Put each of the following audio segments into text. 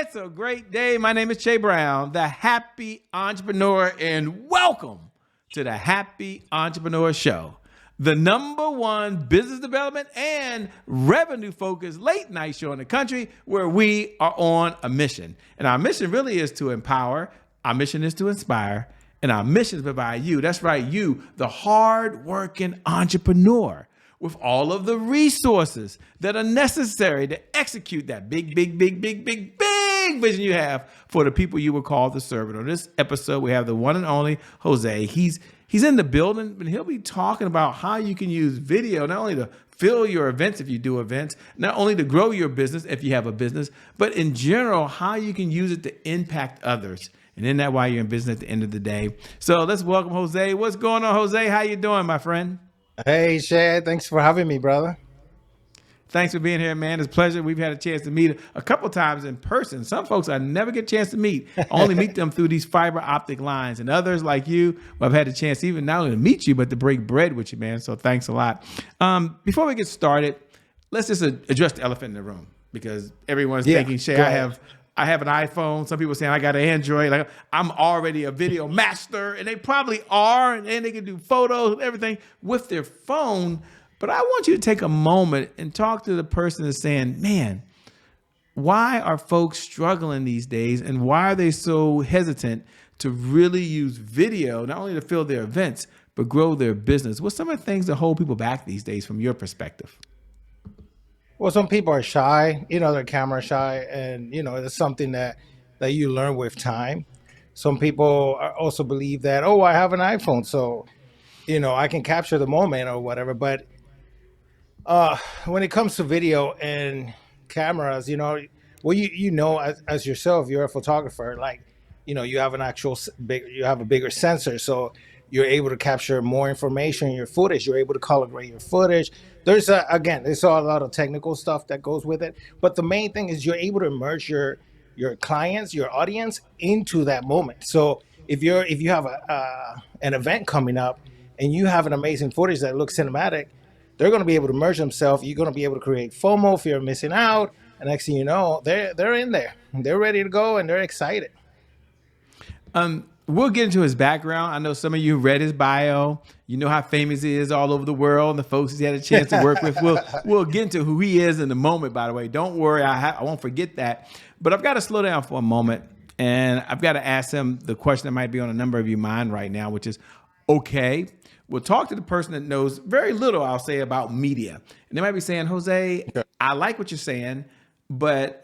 It's a great day. My name is Che Brown, the Happy Entrepreneur, and welcome to the Happy Entrepreneur Show, the #1 business development and revenue-focused late-night show in the country where we are on a mission. And our mission really is to empower, our mission is to inspire, and our mission is to provide you, that's right, you, the hard-working entrepreneur, with all of the resources that are necessary to execute that big vision you have for the people you were called to serve. And on this episode, we have the one and only Jose. He's in the building, but he'll be talking about how you can use video not only to fill your events if you do events, not only to grow your business if you have a business, but in general, how you can use it to impact others. And isn't that why you're in business at the end of the day? So let's welcome Jose. What's going on, Jose? How you doing, my friend? Hey, Shad. Thanks for having me, brother. Thanks for being here, man. It's a pleasure. We've had a chance to meet a couple times in person. Some folks I never get a chance to meet. I only meet them through these fiber optic lines. And others like you, I've had a chance even not only to meet you, but to break bread with you, man. So thanks a lot. Before we get started, let's just address the elephant in the room, because everyone's thinking, Shay, I have an iPhone. Some people saying I got an Android. Like, I'm already a video master, and they probably are, and they can do photos and everything with their phone. But I want you to take a moment and talk to the person that's saying, man, why are folks struggling these days, and why are they so hesitant to really use video, not only to fill their events, but grow their business? What's some of the things that hold people back these days from your perspective? Well, some people are shy, they're camera shy, and, it's something that you learn with time. Some people also believe that, I have an iPhone, so, I can capture the moment or whatever. But when it comes to video and cameras, as yourself, you're a photographer, like, you have you have a bigger sensor, so you're able to capture more information in your footage. You're able to calibrate your footage. There's a lot of technical stuff that goes with it. But the main thing is you're able to immerse your clients, your audience into that moment. So if you have an event coming up and you have an amazing footage that looks cinematic, they're going to be able to immerse themselves. You're going to be able to create FOMO, fear of missing out. And next thing you know, they're in there. They're ready to go and they're excited. We'll get into his background. I know some of you read his bio. You know how famous he is all over the world and the folks he's had a chance to work with. We'll get into who he is in a moment, by the way. Don't worry, I won't forget that. But I've got to slow down for a moment, and I've got to ask him the question that might be on a number of your mind right now, which is, okay, we'll talk to the person that knows very little, I'll say, about media. And they might be saying, Jose, I like what you're saying, but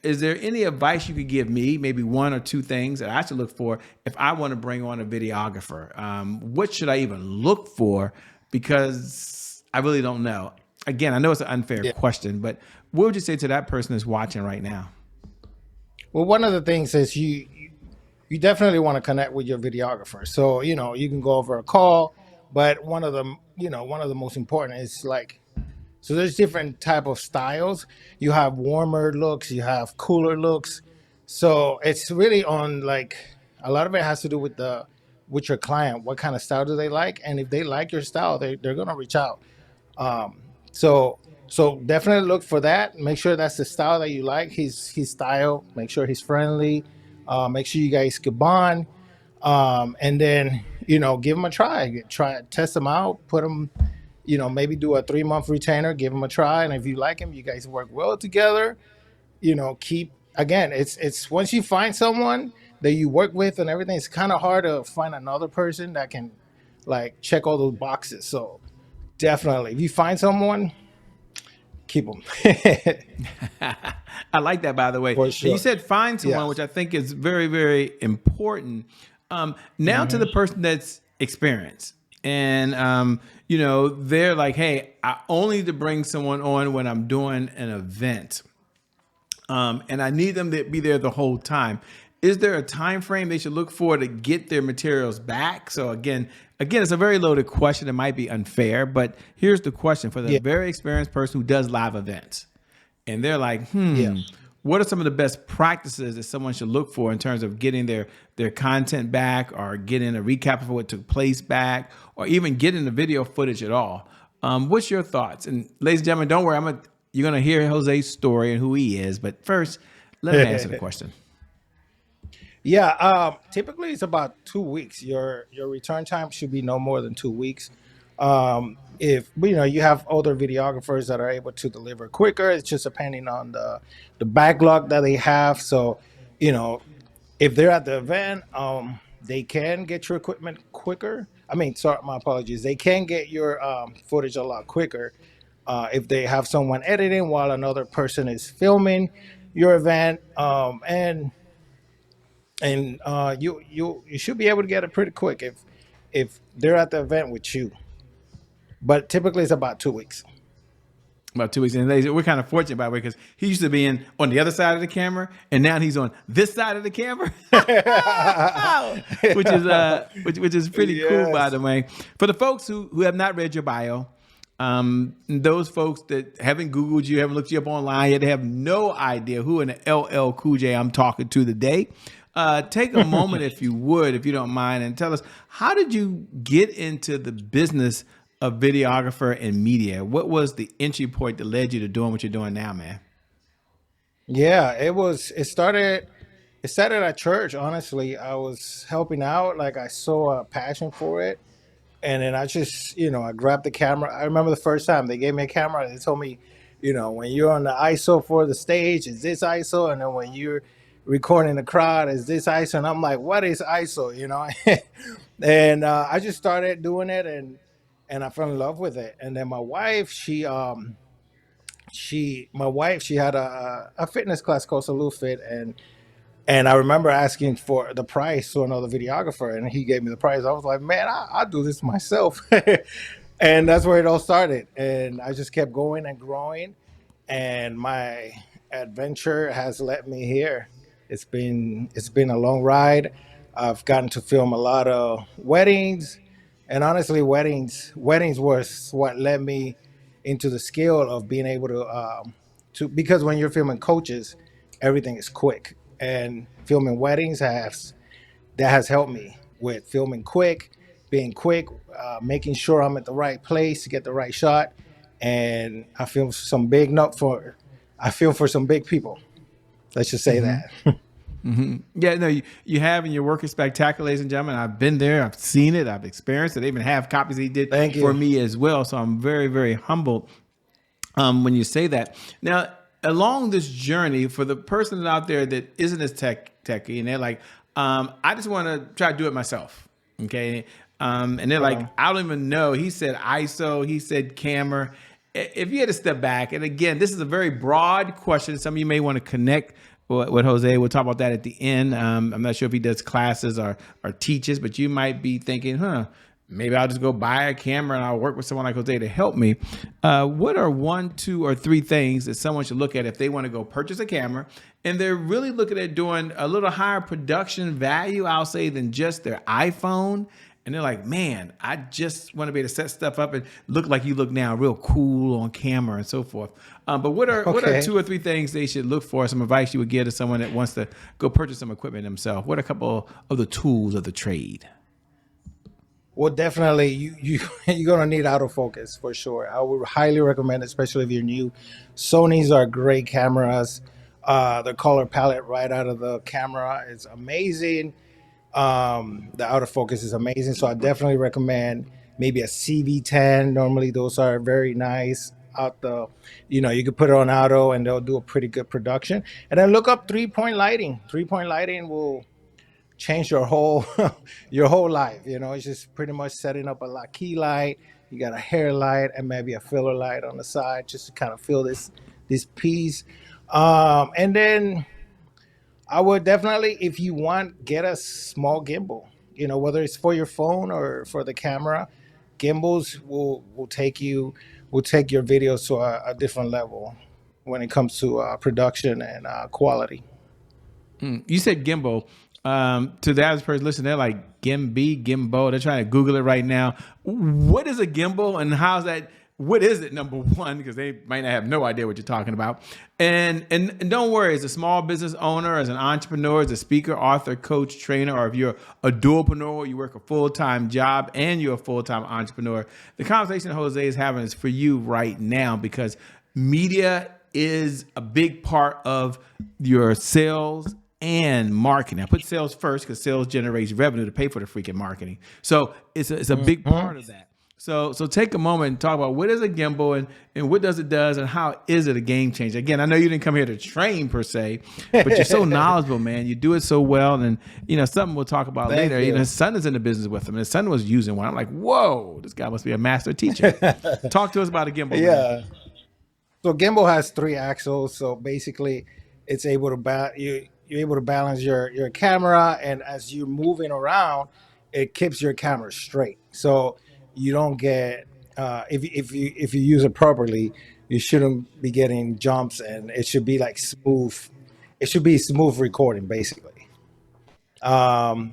is there any advice you could give me, maybe one or two things that I should look for if I want to bring on a videographer? What should I even look for? Because I really don't know. Again, I know it's an unfair question, but what would you say to that person that's watching right now? Well, one of the things is you definitely want to connect with your videographer. So, you can go over a call, but one of the most important is so there's different type of styles. You have warmer looks, you have cooler looks. So it's really on a lot of it has to do with your client. What kind of style do they like? And if they like your style, they're going to reach out. So definitely look for that. Make sure that's the style that you like, his style. Make sure he's friendly. Make sure you guys can bond. And then, give him a try. Test him out, put him, maybe do a 3-month retainer, give him a try. And if you like him, you guys work well together, it's once you find someone that you work with and everything, it's kind of hard to find another person that can check all those boxes. So definitely, if you find someone, keep them. I like that, by the way. For sure. You said find someone, which I think is very, very important. Now to the person that's experienced. And, they're like, hey, I only need to bring someone on when I'm doing an event. And I need them to be there the whole time. Is there a time frame they should look for to get their materials back? So again, it's a very loaded question. It might be unfair, but here's the question for the very experienced person who does live events. And they're like, what are some of the best practices that someone should look for in terms of getting their content back, or getting a recap of what took place back, or even getting the video footage at all? What's your thoughts? And ladies and gentlemen, don't worry, you're going to hear Jose's story and who he is. But first, Let him answer the question. Yeah, typically it's about 2 weeks. Your return time should be no more than 2 weeks. If you have other videographers that are able to deliver quicker, it's just depending on the backlog that they have. So, you know, if they're at the event, they can get your equipment quicker. I mean, sorry, my apologies. They can get your footage a lot quicker if they have someone editing while another person is filming your event. And you should be able to get it pretty quick if they're at the event with you. But typically it's about 2 weeks. About 2 weeks. And we're kind of fortunate, by the way, because he used to be on the other side of the camera, and now he's on this side of the camera, which is pretty cool, by the way. For the folks who have not read your bio, those folks that haven't Googled you, haven't looked you up online yet, they have no idea who in the LL Cool J I'm talking to today. Take a moment, if you would, if you don't mind, and tell us, how did you get into the business of videographer and media? What was the entry point that led you to doing what you're doing now, man? Yeah, it started at church. Honestly, I was helping out. Like, I saw a passion for it. And then I just, I grabbed the camera. I remember the first time they gave me a camera. They told me, when you're on the ISO for the stage, is this ISO, and then when you're recording the crowd, is this ISO? And I'm like, what is ISO? And I just started doing it, and I fell in love with it. And then my wife, she had a fitness class called Salute Fit, and I remember asking for the price to another videographer, and he gave me the price. I was like, man, I'll do this myself. And that's where it all started. And I just kept going and growing. And my adventure has led me here. It's been a long ride. I've gotten to film a lot of weddings. And honestly, weddings was what led me into the skill of being able to because when you're filming coaches, everything is quick, and filming weddings has helped me with filming quick, being quick, making sure I'm at the right place to get the right shot, and I film for some big people. Let's just say that. Yeah, no, you have, and your work is spectacular, ladies and gentlemen. I've been there, I've seen it, I've experienced it. They even have copies he did Thank you. for me as well. So I'm very, very humbled when you say that. Now, along this journey, for the person out there that isn't as techy, and they're like, I just want to try to do it myself. Okay. And they're like, I don't even know. He said ISO, he said camera. If you had to step back, and again, this is a very broad question. Some of you may want to connect with Jose. We'll talk about that at the end. I'm not sure if he does classes or teaches, but you might be thinking, maybe I'll just go buy a camera and I'll work with someone like Jose to help me. What are 1, 2, or 3 things that someone should look at if they want to go purchase a camera and they're really looking at doing a little higher production value, I'll say, than just their iPhone? And they're like, man, I just want to be able to set stuff up and look like you look now, real cool on camera and so forth. But what are 2 or 3 things they should look for? Some advice you would give to someone that wants to go purchase some equipment themselves? What are a couple of the tools of the trade? Well, definitely, you're gonna need autofocus for sure. I would highly recommend, especially if you're new. Sony's are great cameras. The color palette right out of the camera is amazing. The autofocus is amazing, so I definitely recommend maybe a CV10. Normally, those are very nice. You could put it on auto, and they'll do a pretty good production. And then look up 3-point lighting. 3-point lighting will change your whole your whole life. It's just pretty much setting up a key light. You got a hair light and maybe a filler light on the side just to kind of fill this piece. And then I would definitely, if you want, get a small gimbal. Whether it's for your phone or for the camera, gimbals will take your videos to a different level when it comes to production and quality. You said gimbal. To the average person listening, they're like gimbal. They're trying to Google it right now. What is a gimbal, and how's that? What is it? Number one, because they might not have no idea what you're talking about. And don't worry, as a small business owner, as an entrepreneur, as a speaker, author, coach, trainer, or if you're a dualpreneur, you work a full-time job and you're a full-time entrepreneur, the conversation Jose is having is for you right now, because media is a big part of your sales and marketing. I put sales first because sales generates revenue to pay for the freaking marketing. So it's a big part of that. So take a moment and talk about what is a gimbal and what does it does and how is it a game changer. Again, I know you didn't come here to train per se, but you're so knowledgeable, man. You do it so well, and something we'll talk about Thank later. you. His son is in the business with him, and his son was using one. I'm like, whoa, this guy must be a master teacher. Talk to us about a gimbal, man. Yeah. So gimbal has three axles. So basically, it's able to you're able to balance your camera, and as you're moving around, it keeps your camera straight. So you don't get if you use it properly, you shouldn't be getting jumps, and it should be like smooth. It should be smooth recording, basically. And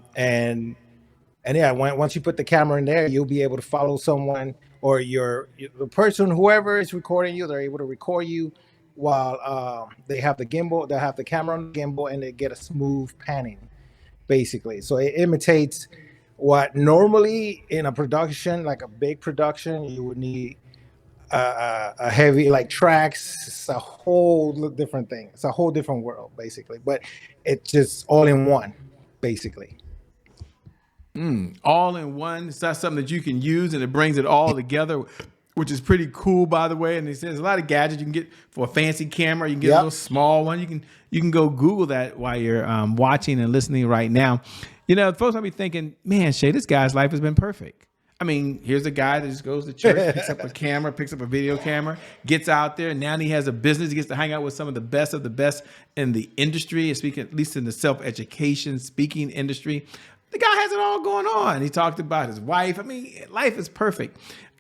yeah, once you put the camera in there, you'll be able to follow someone, or the person, whoever is recording you, they're able to record you while they have the gimbal, they have the camera on the gimbal, and they get a smooth panning, basically. So it imitates what normally in a production, like a big production, you would need a heavy like tracks. It's a whole different thing. It's a whole different world, basically. But it's just all in one, basically. All in one. So that's something that you can use, and it brings it all together, which is pretty cool, by the way. And he says a lot of gadgets you can get for a fancy camera. You can get a Yep. little small one. You can go Google that while you're watching and listening right now. Folks might be thinking, man, Shay, this guy's life has been perfect. I mean, here's a guy that just goes to church, picks up a camera, picks up a video camera, gets out there, and now he has a business. He gets to hang out with some of the best in the industry, speaking at least in the self-education speaking industry. The guy has it all going on. He talked about his wife. I mean, life is perfect.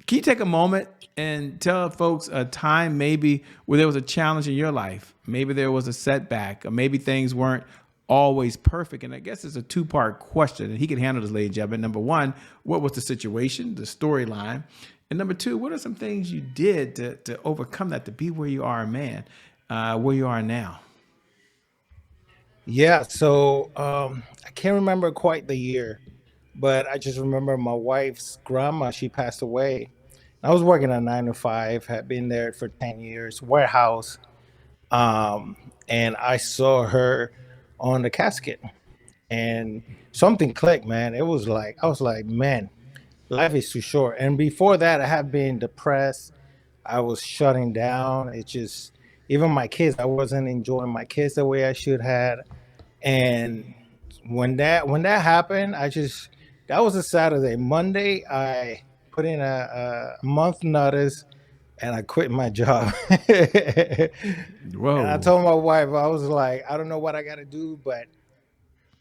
Can you take a moment and tell folks a time maybe where there was a challenge in your life? Maybe there was a setback, or maybe things weren't always perfect. And I guess it's a two-part question, and he can handle this, ladies and gentlemen. Number one, what was the situation, the storyline? And number two, what are some things you did to overcome that, to be where you are, man, where you are now? Yeah, so I can't remember quite the year, but I just remember my wife's grandma, she passed away. I was working a 9 to 5, had been there for 10 years, warehouse, and I saw her on the casket, and something clicked, man. It was like, I was like, man, life is too short. And before that, I had been depressed. I was shutting down. It just, even my kids, I wasn't enjoying my kids the way I should have. And when that happened, that was a Saturday. Monday, I put in a month notice, and I quit my job. And I Whoa. told my wife, I was like, I don't know what I got to do, but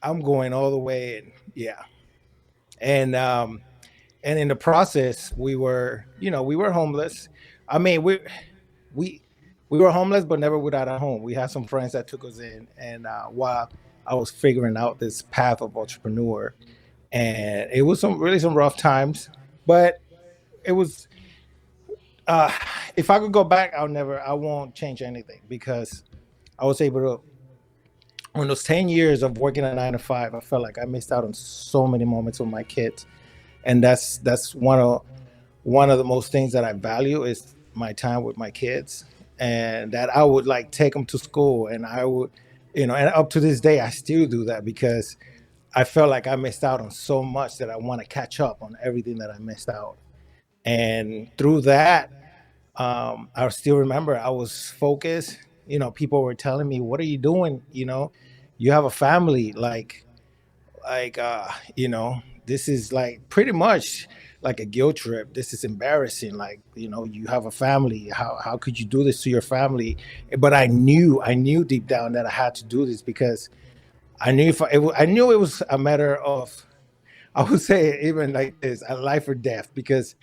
I'm going all the way. And yeah, and and in the process, we were homeless. I mean, we we were homeless, but never without a home. We had some friends that took us in, and while I was figuring out this path of entrepreneur, and it was some rough times, but it was. Uh, if I could go back, I won't change anything, because I was able to. In those 10 years of working a 9 to 5, I felt like I missed out on so many moments with my kids, and that's one of the most things that I value is my time with my kids, and that I would like take them to school, and I would, and up to this day I still do that, because I felt like I missed out on so much that I want to catch up on everything that I missed out. And through that, I still remember I was focused. People were telling me, "What are you doing? You have a family, this is like pretty much like a guilt trip. This is embarrassing. Like, you have a family. How could you do this to your family?" But I knew deep down that I had to do this, because I knew it was a matter of, I would say, even like this, a life or death, because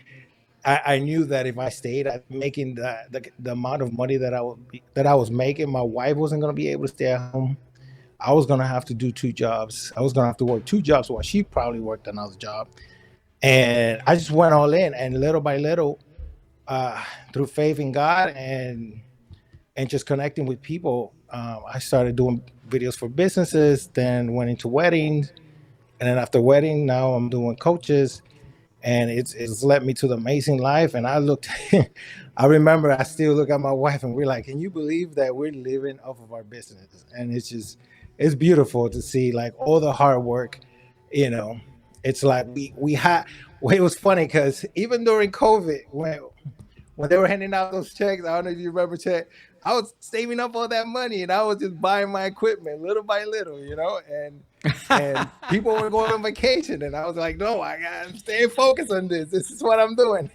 I knew that if I stayed at making the amount of money that I was making, my wife wasn't going to be able to stay at home. I was going to have to do two jobs. I was going to have to work two jobs while she probably worked another job. And I just went all in, and little by little, uh, through faith in God, and just connecting with people, I started doing videos for businesses. Then went into weddings, and then after wedding, now I'm doing coaches. and it's led me to the amazing life. And I looked, I remember I still look at my wife and we're like, can you believe that we're living off of our business? And it's just, it's beautiful to see like all the hard work, you know. It's like we had. Well, it was funny because even during COVID, when they were handing out those checks, I don't know if you remember check, I was saving up all that money and I was just buying my equipment little by little, you know, and people were going on vacation and I was like, no, I'm staying focused on this. This is what I'm doing.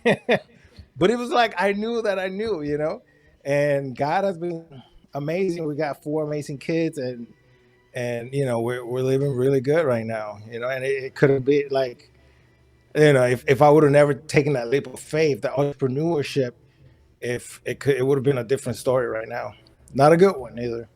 But it was like I knew that I knew, you know, and God has been amazing. We got 4 amazing kids and you know, we're living really good right now, you know, and it could have been like, you know, if I would have never taken that leap of faith, the entrepreneurship, if it could, it would have been a different story right now. Not a good one either.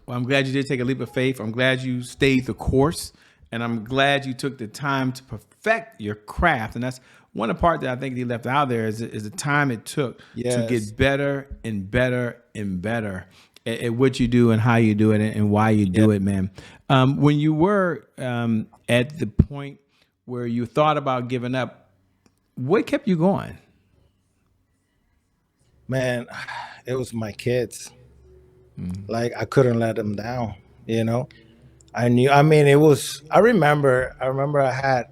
Well, I'm glad you did take a leap of faith. I'm glad you stayed the course, and I'm glad you took the time to perfect your craft. And that's one of the part that I think you left out there is the time it took to Yes, get better and better and better at what you do and how you do it and why you yeah, do it, man. When you were at the point where you thought about giving up, what kept you going? man, it was my kids. Like I couldn't let them down. You know, I knew. I mean, it was. I remember. I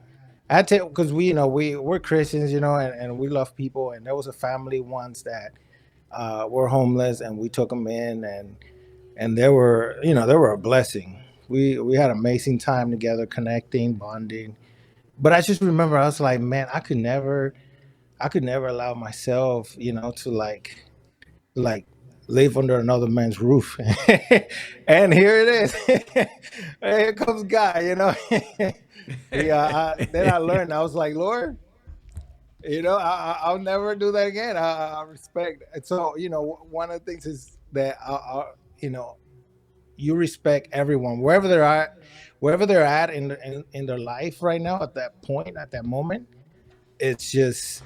had to because we, you know, we're Christians, you know, and we love people. And there was a family once that were homeless, and we took them in, and they were, you know, they were a blessing. We had amazing time together, connecting, bonding. But I just remember I was like, man, I could never allow myself, you know, to like live under another man's roof. And here it is. Here comes God, you know. Then I learned. I was like, Lord, you know, I'll never do that again. I respect. And so, you know, one of the things is that you know, you respect everyone wherever they're at in their life right now at that point, at that moment. It's just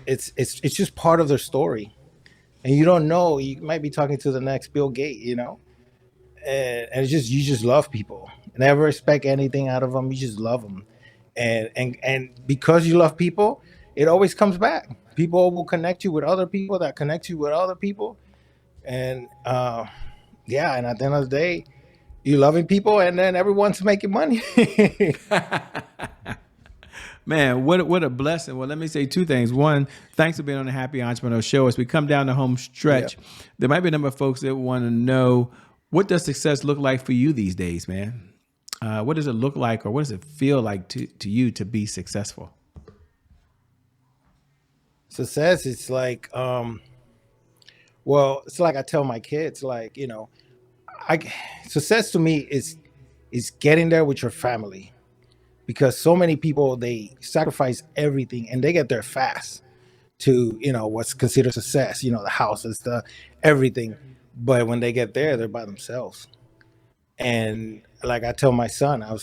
part of their story, and you don't know. You might be talking to the next Bill Gates, you know, and it's just you just love people. Never expect anything out of them. You just love them, and because you love people, it always comes back. People will connect you with other people that connect you with other people, and yeah. And at the end of the day, you loving people, and then everyone's making money. Man, what a blessing. Well, let me say two things. One, thanks for being on the Happy Entrepreneur Show. As we come down the home Yeah. stretch, there might be a number of folks that want to know, what does success look like for you these days, man? What does it look like, or what does it feel like to you to be successful? Success, it's like, well, it's like I tell my kids, like, you know, I success to me is getting there with your family, because so many people they sacrifice everything and they get there fast to, you know, what's considered success, you know, the houses, the everything. But when they get there, they're by themselves. And like I tell my son, I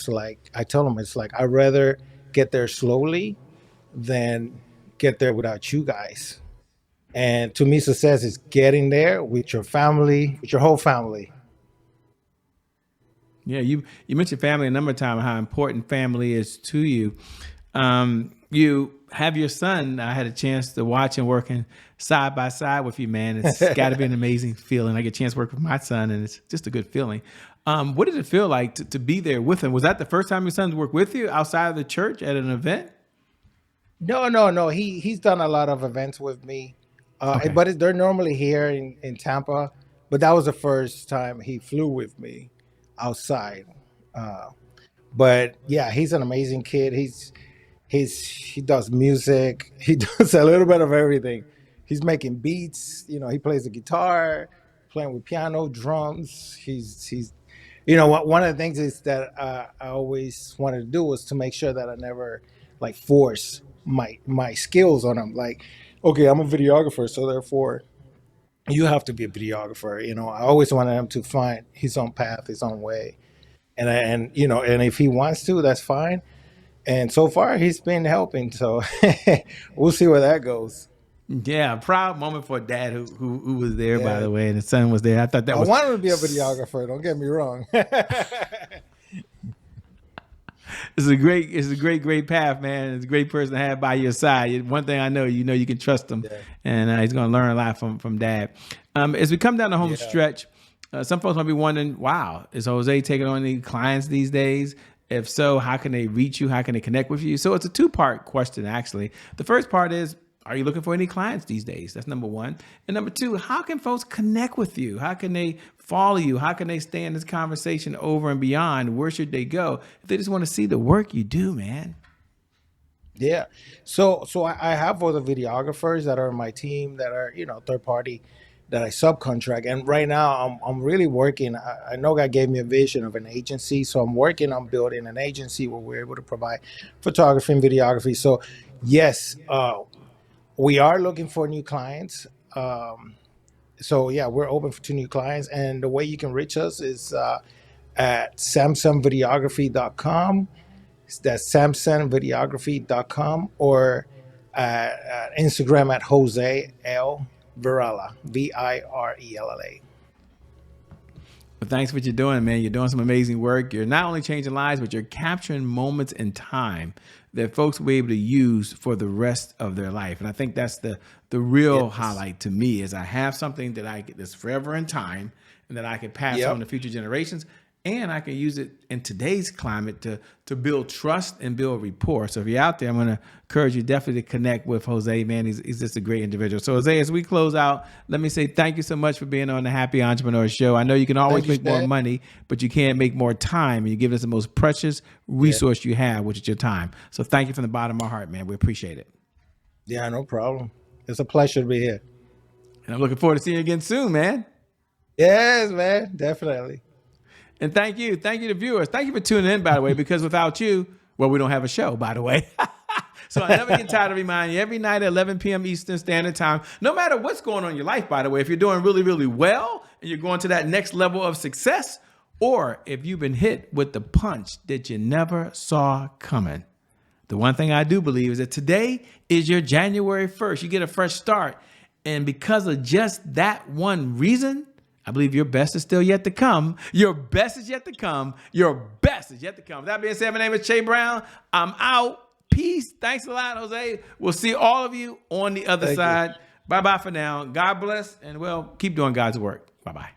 tell him, it's like I'd rather get there slowly than get there without you guys. And to me, success is getting there with your family, with your whole family. Yeah, you mentioned family a number of times, how important family is to you. You have your son. I had a chance to watch him working side by side with you, man. It's got to be an amazing feeling. I get a chance to work with my son, and it's just a good feeling. What did it feel like to be there with him? Was that the first time your son worked with you outside of the church at an event? No, no, no. He's done a lot of events with me, Okay. but they're normally here in Tampa. But that was the first time he flew with me outside. Uh, but yeah, he's an amazing kid. He does music. He does a little bit of everything. He's making beats. You know, he plays the guitar, playing with piano, drums. He's you know what, one of the things is that I always wanted to do was to make sure that I never like force my skills on him. Like, okay, I'm a videographer, so therefore you have to be a videographer. You know, I always wanted him to find his own path, his own way, and you know, and if he wants to, that's fine. And so far, he's been helping. So we'll see where that goes. Yeah, a proud moment for a dad who was there, by Yeah, the way, and his son was there. I thought that I was want him to be a videographer. Don't get me wrong. It's a great path, man. It's a great person to have by your side. One thing I know, you can trust him, Yeah. and he's going to learn a lot from Dad. As we come down the home Yeah. stretch, some folks might be wondering, wow, is Jose taking on any clients these days? If so, how can they reach you? How can they connect with you? So it's a two-part question, actually. The first part is, are you looking for any clients these days? That's number one. And number two, how can folks connect with you? How can they follow you? How can they stay in this conversation over and beyond? Where should they go if they just want to see the work you do, man? Yeah. So I have other videographers that are on my team that are, third party that I subcontract. And right now I'm really working. I know God gave me a vision of an agency. So I'm working on building an agency where we're able to provide photography and videography. So yes, we are looking for new clients. So yeah, we're open to new clients. And the way you can reach us is at samsungvideography.com. That's samsungvideography.com, or at Instagram at Jose L. Virella, Virella. Well, thanks for what you're doing, man. You're doing some amazing work. You're not only changing lives, but you're capturing moments in time that folks will be able to use for the rest of their life. And I think that's the real highlight to me, is I have something that's forever in time and that I can pass on to future generations. And I can use it in today's climate to build trust and build rapport. So if you're out there, I'm going to encourage you definitely to connect with Jose, man. He's just a great individual. So Jose, as we close out, let me say thank you so much for being on the Happy Entrepreneur Show. I know you can always make more money, but you can't make more time. And you give us the most precious resource you have, which is your time. So thank you from the bottom of my heart, man. We appreciate it. Yeah, no problem. It's a pleasure to be here. And I'm looking forward to seeing you again soon, man. Yes, man. Definitely. And thank you to viewers. Thank you for tuning in, by the way, because without you, well, we don't have a show, by the way. So I never get tired of reminding you, every night at 11 p.m. Eastern Standard Time, no matter what's going on in your life, by the way, if you're doing really, really well and you're going to that next level of success, or if you've been hit with the punch that you never saw coming, the one thing I do believe is that today is your January 1st. You get a fresh start. And because of just that one reason, I believe your best is still yet to come. Your best is yet to come. Your best is yet to come. With that being said, my name is Che Brown. I'm out. Peace. Thanks a lot, Jose. We'll see all of you on the other side. Bye-bye for now. God bless. And, well, keep doing God's work. Bye-bye.